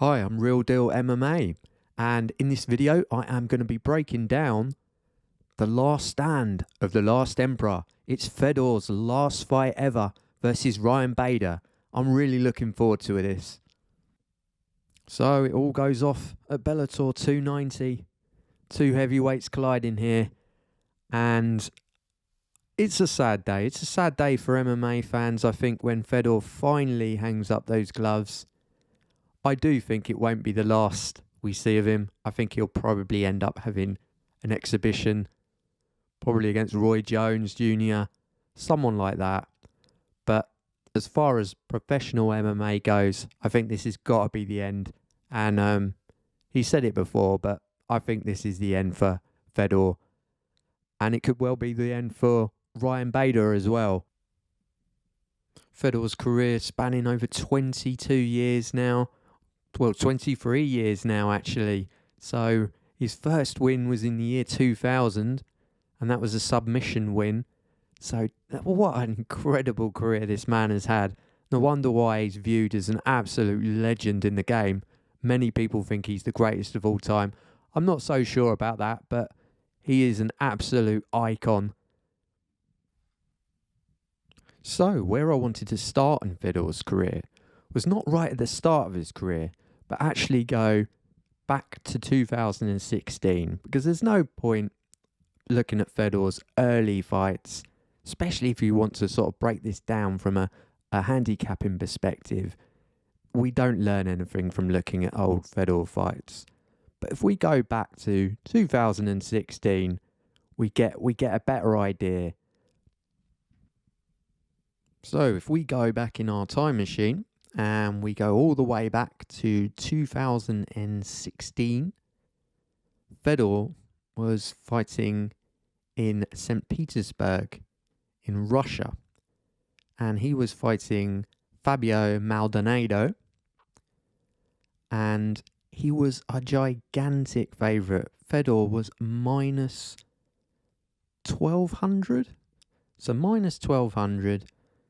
Hi, I'm Real Deal MMA, and in this video I am going to be breaking down the last stand of the last Emperor. It's Fedor's last fight ever versus Ryan Bader. I'm really looking forward to this. So it all goes off at Bellator 290. Two heavyweights colliding here, and it's a sad day. It's a sad day for MMA fans, I think, when Fedor finally hangs up those gloves. I do think it won't be the last we see of him. I think he'll probably end up having an exhibition, probably against Roy Jones Jr., someone like that. But as far as professional MMA goes, I think this has got to be the end. And he said it before, but I think this is the end for Fedor. And it could well be the end for Ryan Bader as well. Fedor's career spanning over 22 years now. Well, 23 years now, actually. So his first win was in the year 2000, and that was a submission win. So what an incredible career this man has had. No wonder why he's viewed as an absolute legend in the game. Many people think he's the greatest of all time. I'm not so sure about that, but he is an absolute icon. So, where I wanted to start in Fedor's career was not right at the start of his career, but actually go back to 2016, because there's no point looking at Fedor's early fights, especially if you want to sort of break this down from a handicapping perspective. We don't learn anything from looking at old Fedor fights. But if we go back to 2016, we get a better idea. So if we go back in our time machine and we go all the way back to 2016, Fedor was fighting in St. Petersburg in Russia, and he was fighting Fabio Maldonado, and he was a gigantic favourite. Fedor was minus 1200, so minus 1200.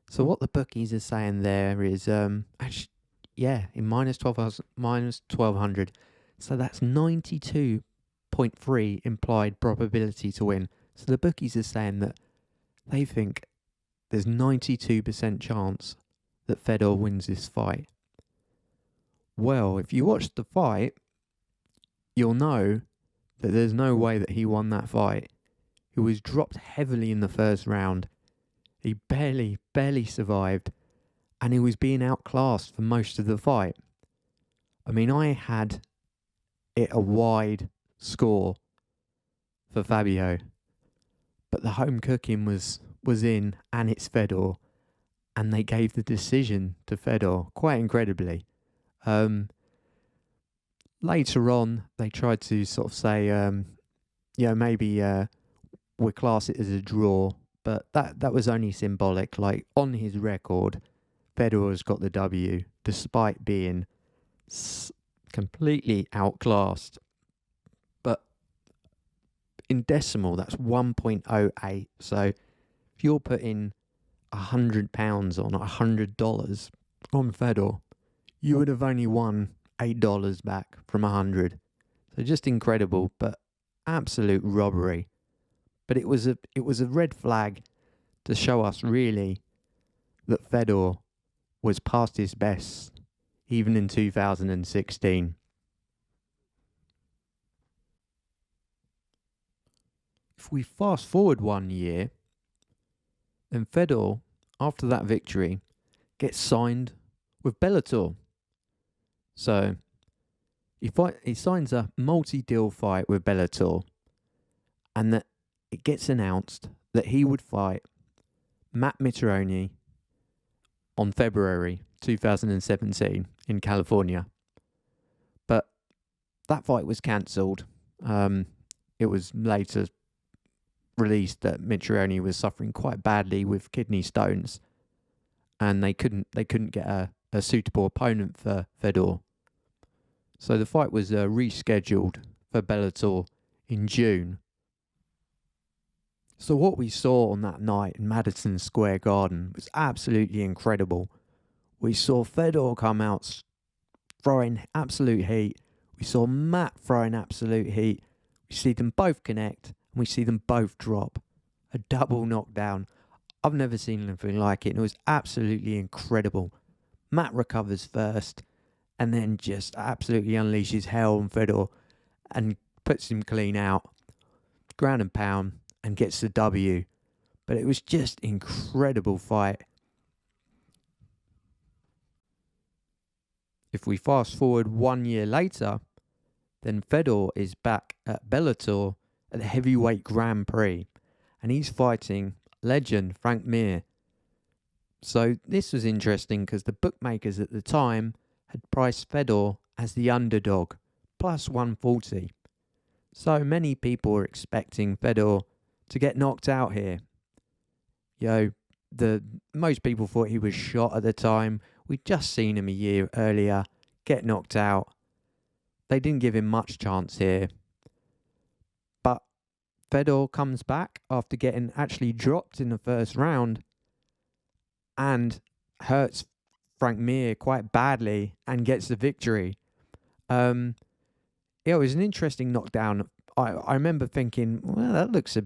So what the bookies are saying there is, actually, yeah, in minus 1200. So that's 92.3 implied probability to win. So the bookies are saying that they think there's 92% chance that Fedor wins this fight. Well, if you watch the fight, you'll know that there's no way that he won that fight. He was dropped heavily in the first round. He barely survived, and he was being outclassed for most of the fight. I mean, I had it a wide score for Fabio, but the home cooking was in, and it's Fedor, and they gave the decision to Fedor, quite incredibly. Later on, they tried to sort of say, maybe we'll class it as a draw. But that was only symbolic. Like, on his record, Fedor has got the W, despite being completely outclassed. But in decimal, that's 1.08. So if you're putting £100 on $100 on Fedor, you would have only won $8 back from 100. So just incredible, but absolute robbery. But it was a red flag to show us, really, that Fedor was past his best, even in 2016. If we fast forward 1 year, then Fedor, after that victory, gets signed with Bellator. So he signs a multi-deal fight with Bellator, and that it gets announced that he would fight Matt Mitrione on February 2017 in California. But that fight was cancelled. It was later released that Mitrione was suffering quite badly with kidney stones, and they couldn't get a suitable opponent for Fedor. So the fight was rescheduled for Bellator in June. So what we saw on that night in Madison Square Garden was absolutely incredible. We saw Fedor come out throwing absolute heat. We saw Matt throwing absolute heat. We see them both connect, and we see them both drop. A double knockdown. I've never seen anything like it, and it was absolutely incredible. Matt recovers first, and then just absolutely unleashes hell on Fedor and puts him clean out. Ground and pound, and gets the W. But it was just incredible fight. If we fast forward 1 year later, then Fedor is back at Bellator at the heavyweight Grand Prix, and he's fighting legend Frank Mir. So this was interesting because the bookmakers at the time had priced Fedor as the underdog, plus 140. So many people were expecting Fedor to get knocked out here. Most people thought he was shot at the time. We'd just seen him a year earlier get knocked out. They didn't give him much chance here. But Fedor comes back after getting actually dropped in the first round and hurts Frank Mir quite badly and gets the victory. It was an interesting knockdown. I remember thinking, well, that looks a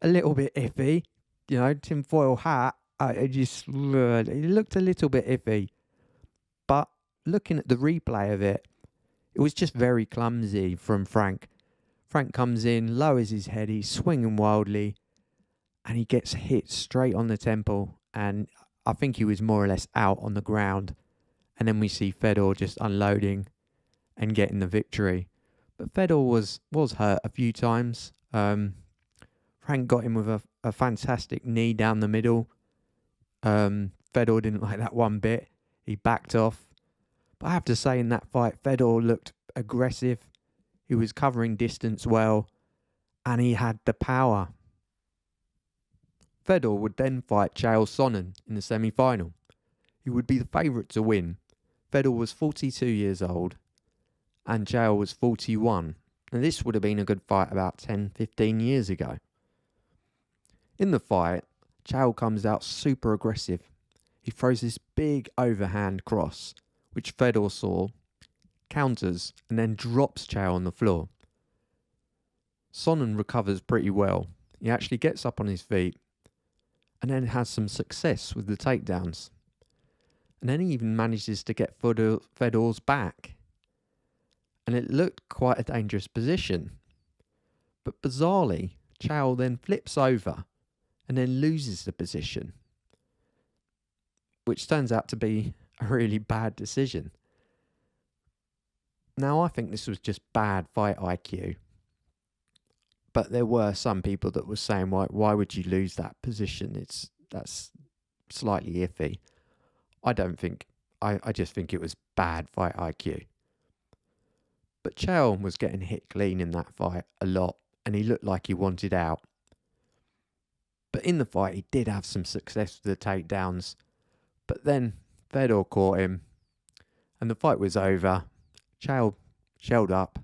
little bit iffy. Tinfoil hat. It looked a little bit iffy. But looking at the replay of it, it was just very clumsy from Frank. Frank comes in, lowers his head, he's swinging wildly, and he gets hit straight on the temple. And I think he was more or less out on the ground. And then we see Fedor just unloading and getting the victory. But Fedor was hurt a few times. Frank got him with a fantastic knee down the middle. Fedor didn't like that one bit. He backed off. But I have to say, in that fight, Fedor looked aggressive. He was covering distance well. And he had the power. Fedor would then fight Chael Sonnen in the semi-final. He would be the favourite to win. Fedor was 42 years old. And Chael was 41. And this would have been a good fight about 10, 15 years ago. In the fight, Chael comes out super aggressive. He throws this big overhand cross, which Fedor saw, counters, and then drops Chael on the floor. Sonnen recovers pretty well. He actually gets up on his feet, and then has some success with the takedowns. And then he even manages to get Fedor's back. And it looked quite a dangerous position. But bizarrely, Chael then flips over and then loses the position, which turns out to be a really bad decision. Now, I think this was just bad fight IQ. But there were some people that were saying, why would you lose that position? That's slightly iffy. I just think it was bad fight IQ. But Chael was getting hit clean in that fight a lot, and he looked like he wanted out. But in the fight, he did have some success with the takedowns. But then Fedor caught him, and the fight was over. Chael shelled up,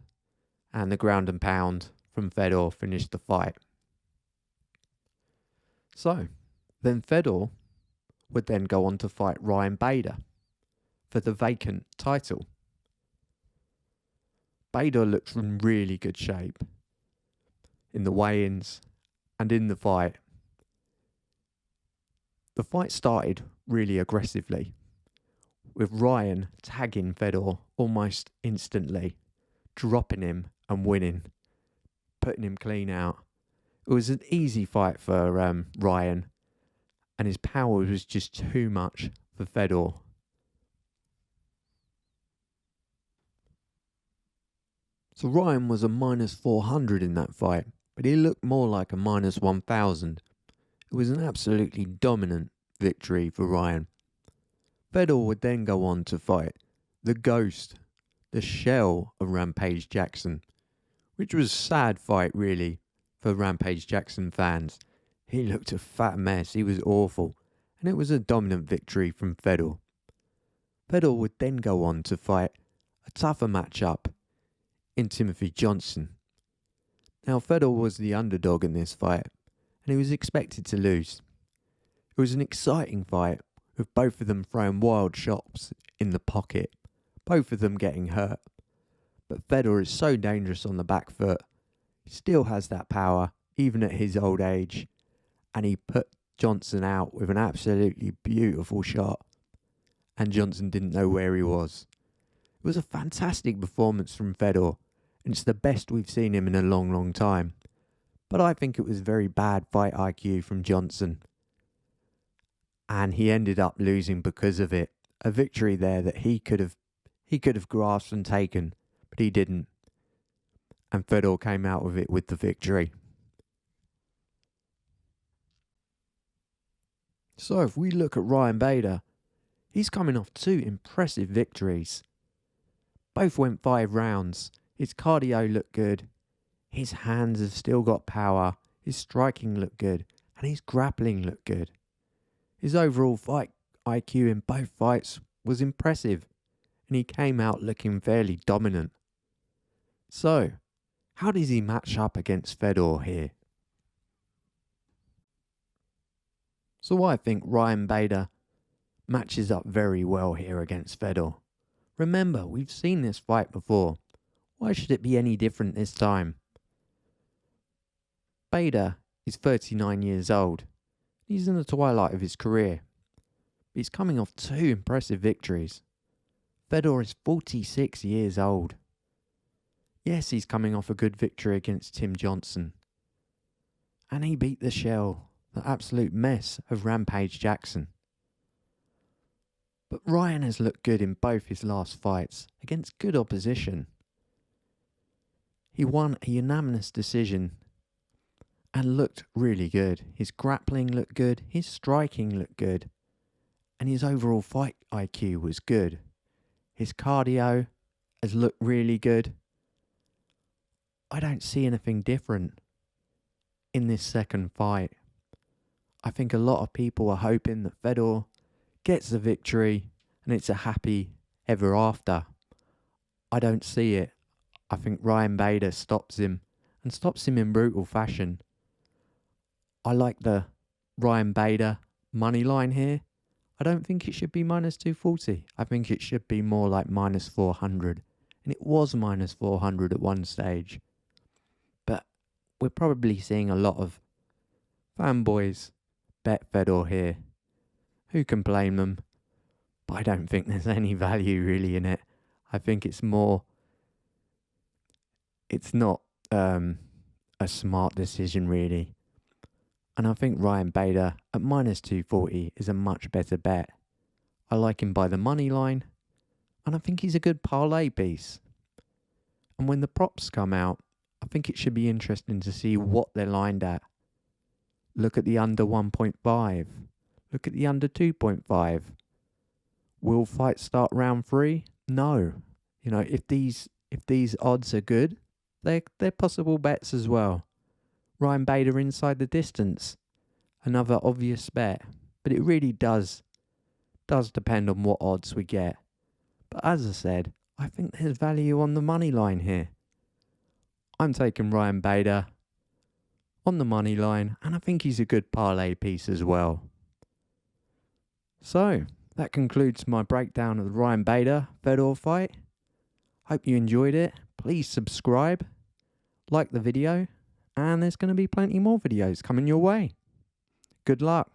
and the ground and pound from Fedor finished the fight. So, then Fedor would then go on to fight Ryan Bader for the vacant title. Bader looked in really good shape in the weigh-ins and in the fight. The fight started really aggressively, with Ryan tagging Fedor almost instantly, dropping him and winning, putting him clean out. It was an easy fight for Ryan, and his power was just too much for Fedor. So Ryan was a minus 400 in that fight, but he looked more like a minus 1000. It was an absolutely dominant victory for Ryan. Fedor would then go on to fight the ghost, the shell of Rampage Jackson, which was a sad fight really for Rampage Jackson fans. He looked a fat mess, he was awful, and it was a dominant victory from Fedor. Fedor would then go on to fight a tougher matchup in Timothy Johnson. Now Fedor was the underdog in this fight, and he was expected to lose. It was an exciting fight, with both of them throwing wild shots in the pocket, both of them getting hurt. But Fedor is so dangerous on the back foot. He still has that power, even at his old age. And he put Johnson out with an absolutely beautiful shot. And Johnson didn't know where he was. It was a fantastic performance from Fedor. And it's the best we've seen him in a long, long time. But I think it was very bad fight IQ from Johnson. And he ended up losing because of it. A victory there that he could have grasped and taken, but he didn't. And Fedor came out of it with the victory. So if we look at Ryan Bader, he's coming off 2 impressive victories. Both went 5 rounds. His cardio looked good. His hands have still got power. His striking looked good. And his grappling looked good. His overall fight IQ in both fights was impressive. And he came out looking fairly dominant. So, how does he match up against Fedor here? So I think Ryan Bader matches up very well here against Fedor. Remember, we've seen this fight before. Why should it be any different this time? Bader is 39 years old. He's in the twilight of his career. But he's coming off 2 impressive victories. Fedor is 46 years old. Yes, he's coming off a good victory against Tim Johnson. And he beat the shell, the absolute mess of Rampage Jackson. But Ryan has looked good in both his last fights against good opposition. He won a unanimous decision and looked really good. His grappling looked good, his striking looked good, and his overall fight IQ was good. His cardio has looked really good. I don't see anything different in this second fight. I think a lot of people are hoping that Fedor gets the victory and it's a happy ever after. I don't see it. I think Ryan Bader stops him and stops him in brutal fashion. I like the Ryan Bader money line here. I don't think it should be minus 240. I think it should be more like minus 400. And it was minus 400 at one stage. But we're probably seeing a lot of fanboys bet Fedor here. Who can blame them? But I don't think there's any value really in it. I think it's more... It's not a smart decision really. And I think Ryan Bader at minus 240 is a much better bet. I like him by the money line. And I think he's a good parlay piece. And when the props come out, I think it should be interesting to see what they're lined at. Look at the under 1.5. Look at the under 2.5. Will fight start round 3? No. You know, if these odds are good, they're possible bets as well. Ryan Bader inside the distance. Another obvious bet. But it really does depend on what odds we get. But as I said, I think there's value on the money line here. I'm taking Ryan Bader on the money line, and I think he's a good parlay piece as well. So, that concludes my breakdown of the Ryan Bader Fedor fight. Hope you enjoyed it. Please subscribe, like the video, and there's going to be plenty more videos coming your way. Good luck.